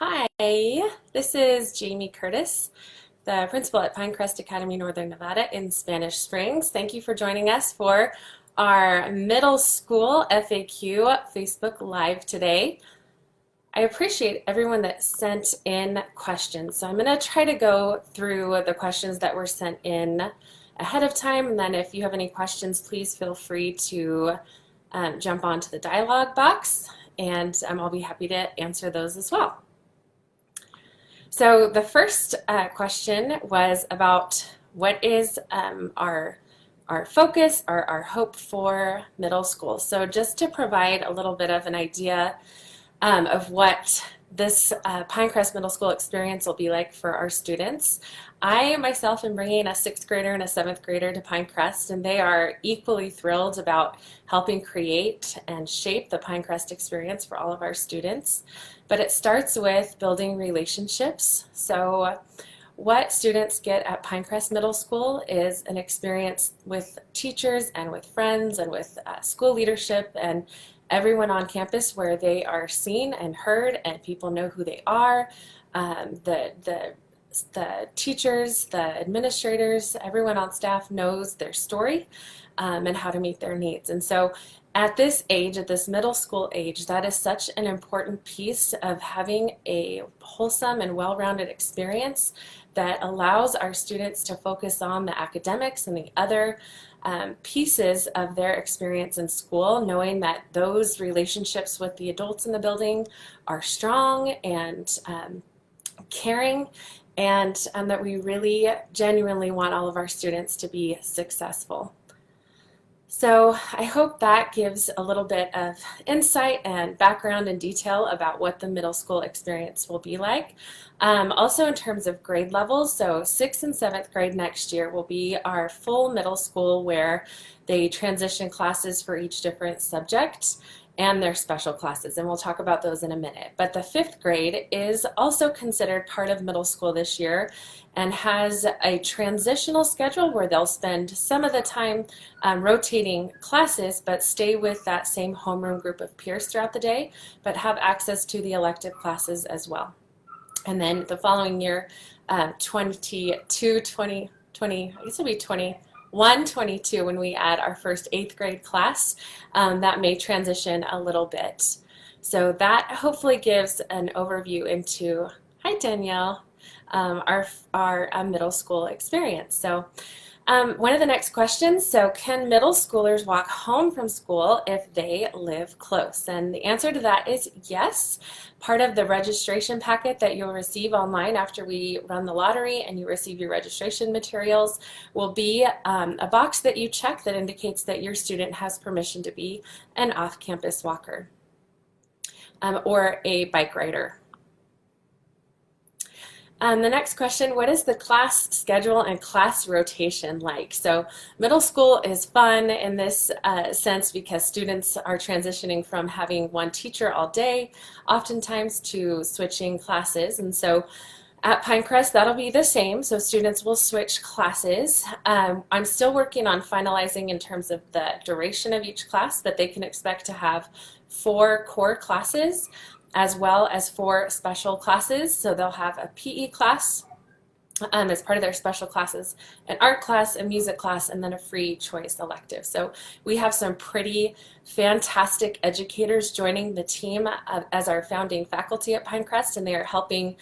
Hi, this is Jami Curtis, the principal at Pinecrest Academy, Northern Nevada in Spanish Springs. Thank you for joining us for our middle school FAQ Facebook Live today. I appreciate everyone that sent in questions. So I'm going to try to go through the questions that were sent in ahead of time, and then if you have any questions, please feel free to jump onto the dialog box, and I'll be happy to answer those as well. So the first question was about what is our focus, our hope for middle school. So just to provide a little bit of an idea of what this Pinecrest Middle School experience will be like for our students. I myself am bringing a 6th grader and a 7th grader to Pinecrest, and they are equally thrilled about helping create and shape the Pinecrest experience for all of our students. But it starts with building relationships. So what students get at Pinecrest Middle School is an experience with teachers and with friends and with school leadership and everyone on campus where they are seen and heard and people know who they are. The teachers, the administrators, everyone on staff knows their story and how to meet their needs. And so at this age, at this middle school age, that is such an important piece of having a wholesome and well-rounded experience that allows our students to focus on the academics and the other pieces of their experience in school, knowing that those relationships with the adults in the building are strong and caring, and that we really genuinely want all of our students to be successful. So I hope that gives a little bit of insight and background and detail about what the middle school experience will be like. Also in terms of grade levels, so 6th and 7th grade next year will be our full middle school where they transition classes for each different subject and their special classes, and we'll talk about those in a minute. But the 5th grade is also considered part of middle school this year and has a transitional schedule where they'll spend some of the time rotating classes but stay with that same homeroom group of peers throughout the day, but have access to the elective classes as well. And then the following year, 22, 20, I guess it'll be 21-22 when we add our first 8th grade class, that may transition a little bit. So that hopefully gives an overview into, hi Danielle, our middle school experience. So one of the next questions, so can middle schoolers walk home from school if they live close? And the answer to that is yes. Part of the registration packet that you'll receive online after we run the lottery and you receive your registration materials will be a box that you check that indicates that your student has permission to be an off-campus walker or a bike rider. The next question, what is the class schedule and class rotation like? So middle school is fun in this sense because students are transitioning from having one teacher all day, oftentimes, to switching classes. And so at Pinecrest, that'll be the same, so students will switch classes. I'm still working on finalizing in terms of the duration of each class, but they can expect to have 4 core classes as well as 4 special classes. So they'll have a PE class as part of their special classes, an art class, a music class, and then a free choice elective. So we have some pretty fantastic educators joining the team as our founding faculty at Pinecrest, and they are helping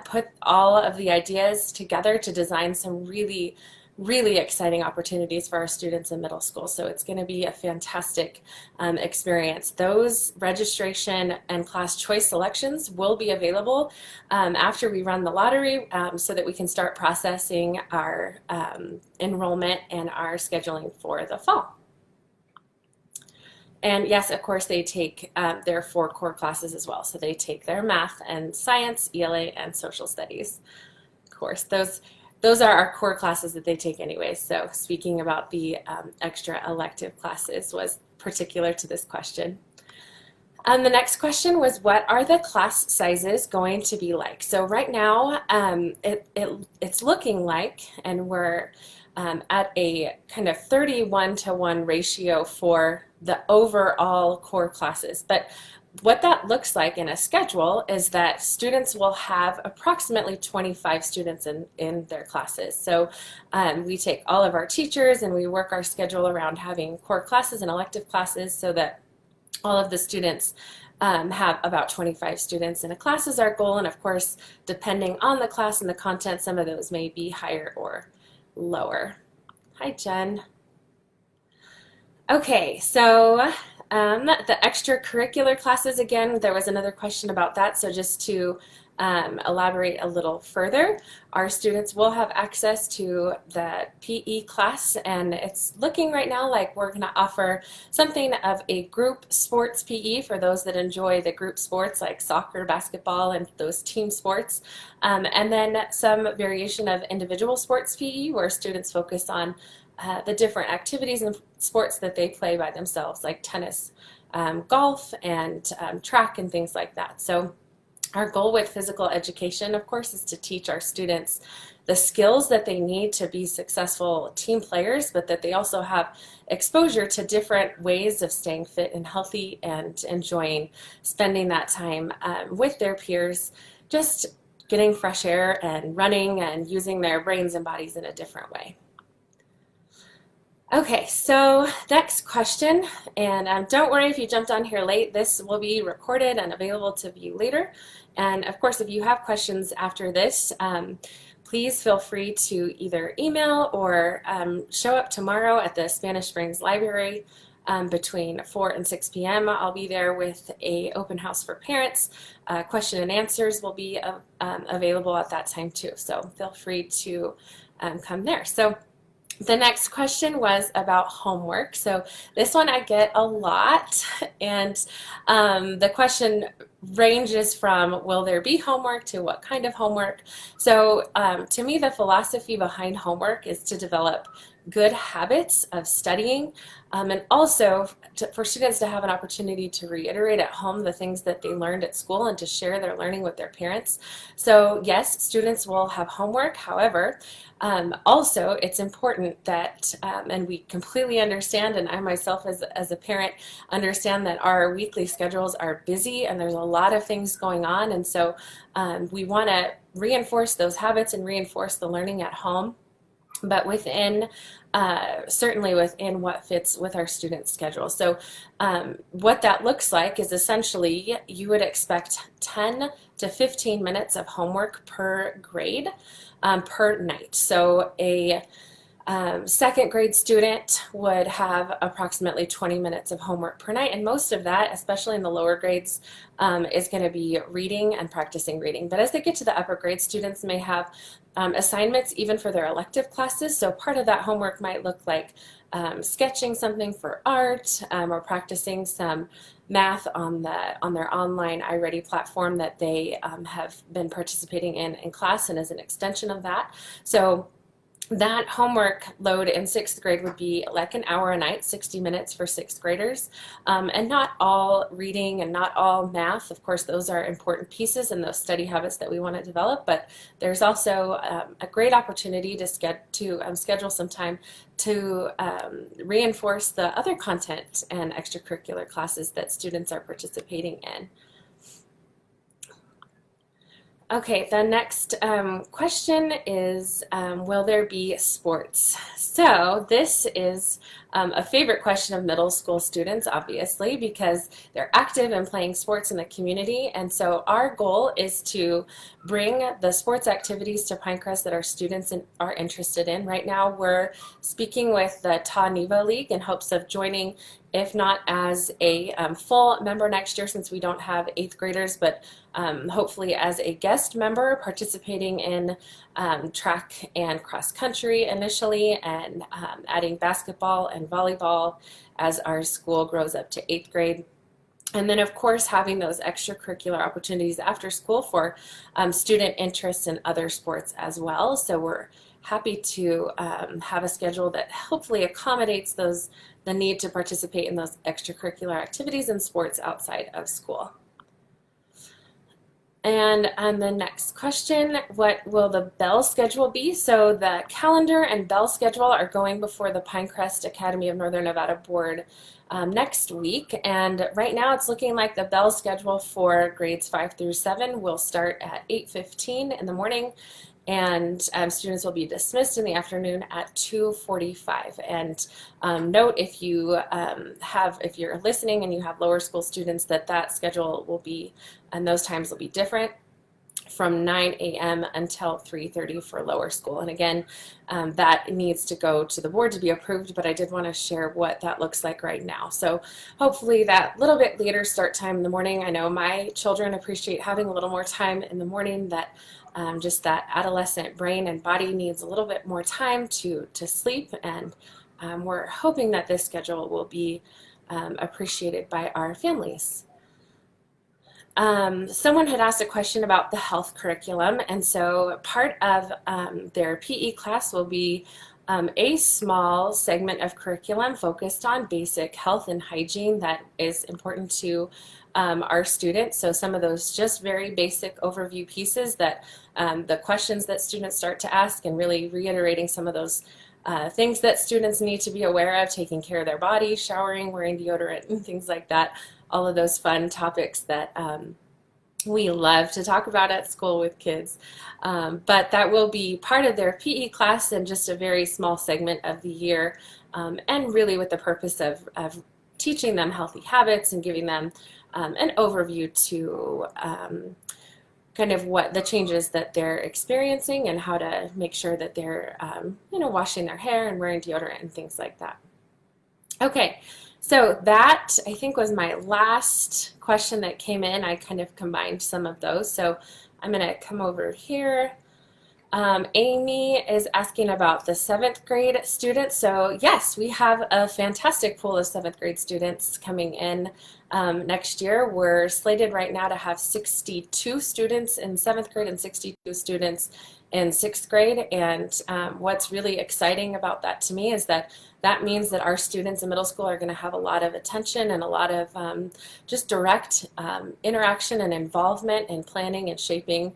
put all of the ideas together to design some really exciting opportunities for our students in middle school. So it's going to be a fantastic experience. Those registration and class choice selections will be available after we run the lottery so that we can start processing our enrollment and our scheduling for the fall. And yes, of course, they take their 4 core classes as well. So they take their math and science, ELA, and social studies. Of course, those are our core classes that they take anyway. So speaking about the extra elective classes was particular to this question. The next question was, what are the class sizes going to be like? So right now, it's looking like, and we're at a kind of 31-to-1 ratio for the overall core classes. But what that looks like in a schedule is that students will have approximately 25 students in their classes. So we take all of our teachers and we work our schedule around having core classes and elective classes so that all of the students have about 25 students in a class is our goal. And of course, depending on the class and the content, some of those may be higher or lower. Hi, Jen. Okay, so the extracurricular classes, again, there was another question about that. So just to elaborate a little further, our students will have access to the PE class, and it's looking right now like we're going to offer something of a group sports PE for those that enjoy the group sports like soccer, basketball, and those team sports. And then some variation of individual sports PE where students focus on the different activities and sports that they play by themselves, like tennis, golf, and track, and things like that. So our goal with physical education, of course, is to teach our students the skills that they need to be successful team players, but that they also have exposure to different ways of staying fit and healthy and enjoying spending that time with their peers, just getting fresh air and running and using their brains and bodies in a different way. Okay, so next question, and don't worry if you jumped on here late, this will be recorded and available to view later. And of course, if you have questions after this, please feel free to either email or show up tomorrow at the Spanish Springs Library between 4 and 6 p.m. I'll be there with an open house for parents. Question and answers will be available at that time too, so feel free to come there. So the next question was about homework. So this one I get a lot, and the question ranges from will there be homework to what kind of homework. So to me, the philosophy behind homework is to develop good habits of studying, and also for students to have an opportunity to reiterate at home the things that they learned at school and to share their learning with their parents. So yes, students will have homework. However, also it's important that, and we completely understand, and I myself as a parent understand that our weekly schedules are busy and there's a lot of things going on, and so we want to reinforce those habits and reinforce the learning at home, but within certainly within what fits with our students' schedule. So what that looks like is essentially you would expect 10 to 15 minutes of homework per grade per night. So a second grade student would have approximately 20 minutes of homework per night, and most of that, especially in the lower grades, is going to be reading and practicing reading. But as they get to the upper grade, students may have assignments even for their elective classes. So part of that homework might look like sketching something for art, or practicing some math on their online iReady platform that they have been participating in class, and as an extension of that. So that homework load in sixth grade would be like an hour a night, 60 minutes for sixth graders, and not all reading and not all math. Of course, those are important pieces and those study habits that we want to develop, but there's also a great opportunity to schedule some time to reinforce the other content and extracurricular classes that students are participating in. Okay, the next question is, will there be sports? So this is a favorite question of middle school students, obviously, because they're active and playing sports in the community. And so our goal is to bring the sports activities to Pinecrest that our students are interested in. Right now, we're speaking with the Ta Niva League in hopes of joining, if not as a full member next year, since we don't have eighth graders, but hopefully as a guest member participating in track and cross country initially, and adding basketball and volleyball as our school grows up to eighth grade. And then, of course, having those extracurricular opportunities after school for student interests in other sports as well. So we're happy to have a schedule that hopefully accommodates the need to participate in those extracurricular activities and sports outside of school. And the next question, what will the bell schedule be? So the calendar and bell schedule are going before the Pinecrest Academy of Northern Nevada Board next week. And right now it's looking like the bell schedule for grades 5 through 7 will start at 8:15 in the morning, and students will be dismissed in the afternoon at 2:45. And note, if you if you're listening and you have lower school students, that schedule will be, and those times will be different, from 9 a.m. until 3:30 for lower school. And again, that needs to go to the board to be approved, but I did want to share what that looks like right now. So hopefully that little bit later start time in the morning. I know my children appreciate having a little more time in the morning, that just that adolescent brain and body needs a little bit more time to sleep, and we're hoping that this schedule will be appreciated by our families. Someone had asked a question about the health curriculum, and so part of their PE class will be a small segment of curriculum focused on basic health and hygiene that is important to our students. So some of those just very basic overview pieces, that the questions that students start to ask, and really reiterating some of those things that students need to be aware of, taking care of their body, showering, wearing deodorant, and things like that. All of those fun topics that we love to talk about at school with kids. But that will be part of their PE class, and just a very small segment of the year, and really with the purpose of teaching them healthy habits and giving them an overview to kind of what the changes that they're experiencing, and how to make sure that they're washing their hair and wearing deodorant and things like that. Okay, so that, I think, was my last question that came in. I kind of combined some of those, so I'm going to come over here. Amy is asking about the 7th grade students. So yes, we have a fantastic pool of 7th grade students coming in next year. We're slated right now to have 62 students in 7th grade and 62 students in 6th grade. And what's really exciting about that to me is that means that our students in middle school are going to have a lot of attention and a lot of just direct interaction and involvement in planning and shaping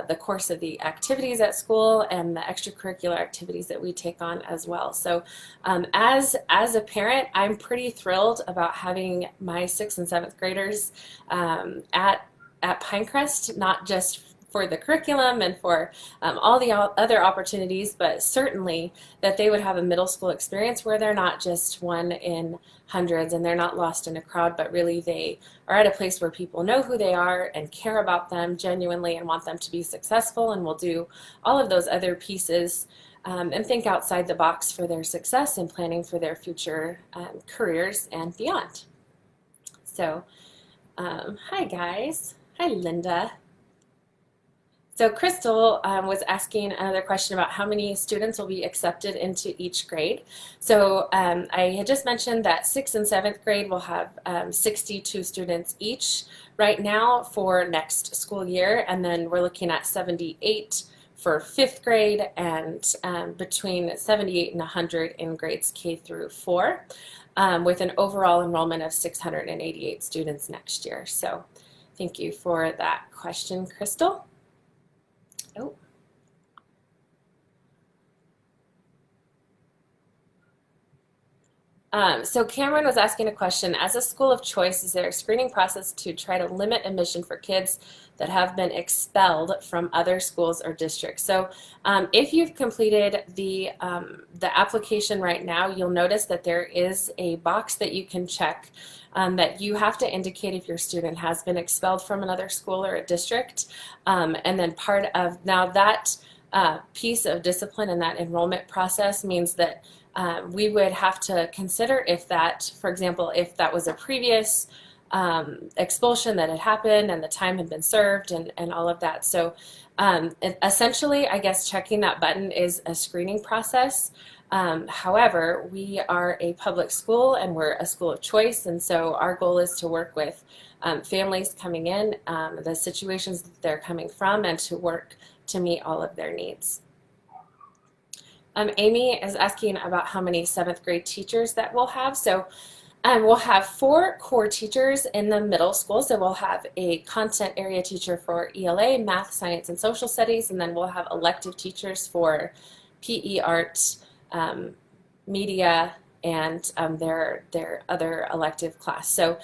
the course of the activities at school and the extracurricular activities that we take on as well. So as a parent, I'm pretty thrilled about having my 6th and 7th graders at Pinecrest, not just for the curriculum and for all the other opportunities, but certainly that they would have a middle school experience where they're not just one in hundreds and they're not lost in a crowd, but really they are at a place where people know who they are and care about them genuinely and want them to be successful, and will do all of those other pieces and think outside the box for their success and planning for their future careers and beyond. So hi guys. Hi Linda. So Crystal was asking another question about how many students will be accepted into each grade. So I had just mentioned that 6th and 7th grade will have 62 students each right now for next school year, and then we're looking at 78 for 5th grade, and between 78 and 100 in grades K through 4, with an overall enrollment of 688 students next year. So thank you for that question, Crystal. Oh. So Cameron was asking a question. As a school of choice, is there a screening process to try to limit admission for kids that have been expelled from other schools or districts? So if you've completed the application right now, you'll notice that there is a box that you can check that you have to indicate if your student has been expelled from another school or a district. And then part of, now that piece of discipline and that enrollment process means that we would have to consider if that, for example, if that was a previous expulsion that had happened and the time had been served and all of that. So essentially, I guess checking that button is a screening process. However, we are a public school and we're a school of choice, and so our goal is to work with families coming in, the situations that they're coming from, and to work to meet all of their needs. Amy is asking about how many 7th grade teachers that we'll have. So We'll have 4 core teachers in the middle school. So we'll have a content area teacher for ELA, math, science, and social studies, and then we'll have elective teachers for PE, art, media, and their other elective class. So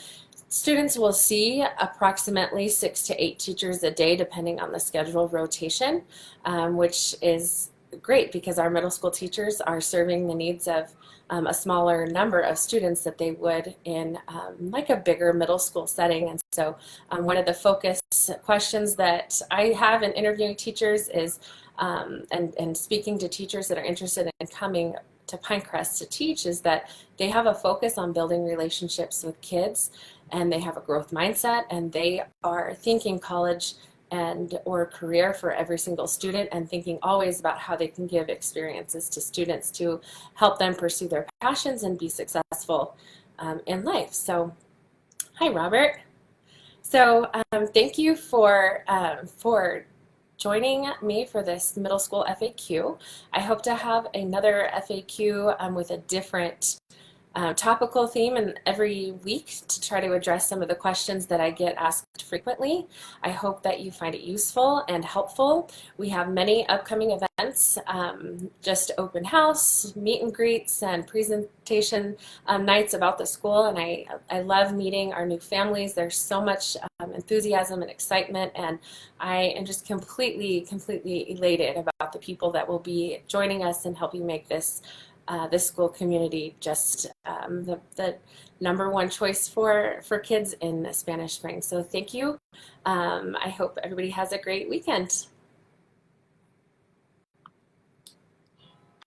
students will see approximately 6 to 8 teachers a day, depending on the schedule rotation, which is great because our middle school teachers are serving the needs of a smaller number of students that they would in like a bigger middle school setting. And so one of the focus questions that I have in interviewing teachers is, and speaking to teachers that are interested in coming to Pinecrest to teach, is that they have a focus on building relationships with kids, and they have a growth mindset, and they are thinking college and or career for every single student, and thinking always about how they can give experiences to students to help them pursue their passions and be successful in life. So, hi Robert. So thank you for joining me for this middle school FAQ. I hope to have another FAQ with a different topical theme and every week to try to address some of the questions that I get asked frequently. I hope that you find it useful and helpful. We have many upcoming events, just open house, meet and greets, and presentation nights about the school, and I love meeting our new families. There's so much enthusiasm and excitement, and I am just completely elated about the people that will be joining us and helping make this school community just the #1 choice for kids in Spanish Spring. So thank you. I hope everybody has a great weekend.